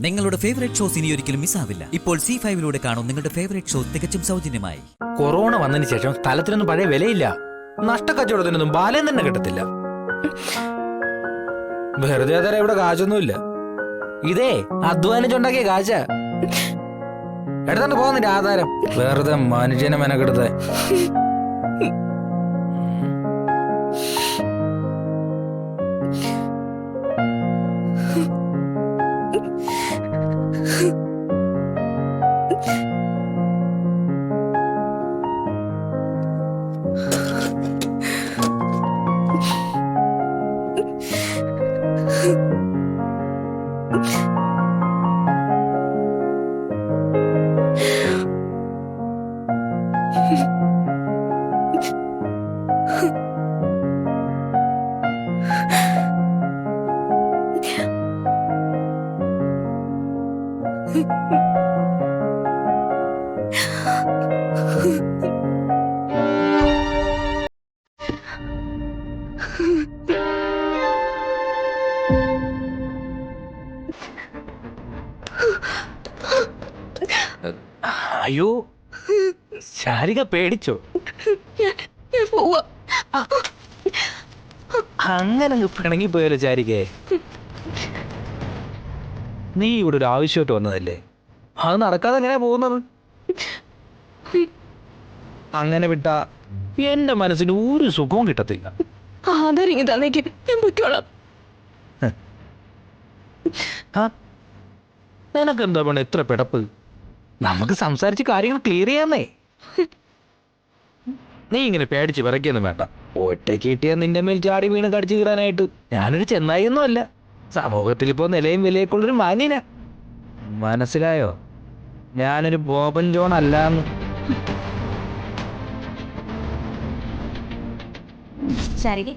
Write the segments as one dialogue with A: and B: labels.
A: നിങ്ങളുടെ favourite shows ഇനി ഒരിക്കലും മിസ്സാവില്ല. ഇപ്പോൾ C5 കാണും നിങ്ങളുടെ ഫേവറേറ്റ് ഷോ തികച്ചും സൗജന്യമായി.
B: കൊറോണ വന്നതിന് ശേഷം സ്ഥലത്തിനൊന്നും പഴയ വിലയില്ല. നഷ്ടക്കച്ചവടത്തിനൊന്നും ബാലം തന്നെ കിട്ടത്തില്ല. വെറുതെ തരാൻ ഇവിടെ കാശൊന്നുമില്ല. ഇതേ അധ്വാനിച്ചുണ്ടാക്കിയ കാശ എടുത്തോണ്ട് പോകുന്നില്ല ആധാരം. വെറുതെ മനുഷ്യനെ മെനക്കെടുത്ത അയ്യോ ശാരിക പേടിച്ചോ? അങ്ങനെ പിണങ്ങി പോയല്ലോ ശാരികേ. നീ ഇവിടെ ഒരു ആവശ്യമായിട്ട് വന്നതല്ലേ, അത് നടക്കാതെ എങ്ങനെയാ പോകുന്നത്? അങ്ങനെ വിട്ടാ എന്റെ മനസ്സിന് ഒരു സുഖവും കിട്ടത്തില്ല. നിനക്കെന്താ വേണം എത്ര പിടപ്പ്? നമുക്ക് സംസാരിച്ച് കാര്യങ്ങൾ ക്ലിയർ ചെയ്യാന്നേ. നീ ഇങ്ങനെ പേടിച്ച് വിറയ്ക്കൊന്നും വേണ്ട. ഒറ്റയ്ക്ക് കിട്ടിയ നിന്റെ മേൽ ചാടി വീണ് കടിച്ചു കീറാനായിട്ട് ഞാനൊരു ചെന്നായി ഒന്നും അല്ല. സമൂഹത്തിൽ ഇപ്പോ നിലയും വിലയൊക്കെയുള്ളൊരു മാന്യനാ. മനസ്സിലായോ? ഞാനൊരു ബോബൻ ജോൺ അല്ലാന്ന്.
C: ശാരിക,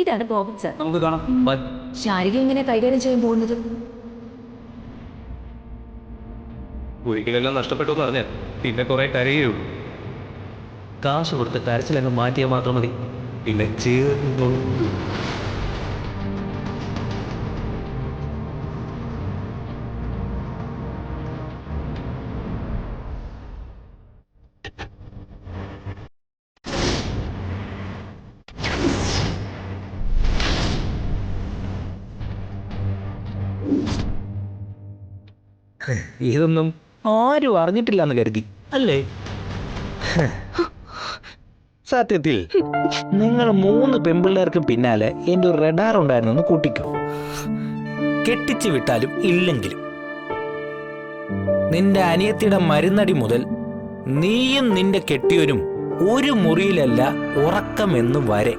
C: ഇതാണ് ബോബൻ സർ.
B: നമുക്ക് കാണാം.
C: ശാരിക ഇങ്ങനെ കൈകാര്യം ചെയ്യാൻ പോകുന്നത്
D: ഒരിക്കലെല്ലാം നഷ്ടപ്പെട്ടു എന്ന് പറഞ്ഞാൽ പിന്നെ കുറെ കരയുള്ളൂ. കാശ് കൊടുത്ത് കരച്ചിലങ്ങ് മാറ്റിയാൽ മാത്രം മതി. പിന്നെ ചെയ്തു
B: ഇതൊന്നും ആരും അറിഞ്ഞിട്ടില്ല എന്ന് കരുതി അല്ലേ? സത്യത്തിൽ നിങ്ങൾ 3 പെൺപിള്ളേർക്ക് പിന്നാലെ എൻ്റെ ഒരു റഡാർ ഉണ്ടായിരുന്നു കൂട്ടിക്കോ. കെട്ടിച്ചു വിട്ടാലും ഇല്ലെങ്കിലും നിന്റെ അനിയത്തിയുടെ മരുന്നടി മുതൽ നീയും നിന്റെ കെട്ടിയവരും ഒരു മുറിയിലല്ല ഉറക്കമെന്ന് വരെ.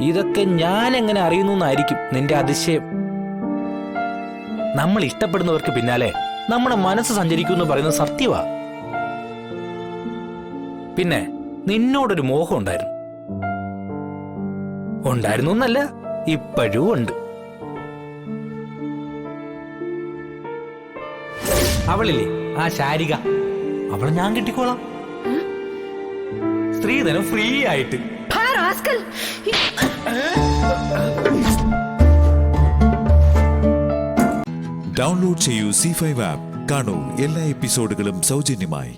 B: ഇതൊക്കെ ഞാൻ എങ്ങനെ അറിയുന്നു എന്നായിരിക്കും നിന്റെ അതിശയം. നമ്മൾ ഇഷ്ടപ്പെടുന്നവർക്ക് പിന്നാലെ നമ്മുടെ മനസ്സ് സഞ്ചരിക്കുമെന്ന് പറയുന്നത് സത്യവാ. പിന്നെ നിന്നോടൊരു മോഹം ഉണ്ടായിരുന്നു എന്നല്ല, ഇപ്പോഴും ഉണ്ട്. അവളില്ലേ ആ ശാരിക, അവളെ ഞാൻ കിട്ടിക്കോളാം. സ്ത്രീധനം ഫ്രീ ആയിട്ട്.
E: ഡൗൺലോഡ് ചെയ്യൂ C5 ആപ്പ്. കാണൂ എല്ലാ എപ്പിസോഡുകളും സൗജന്യമായി.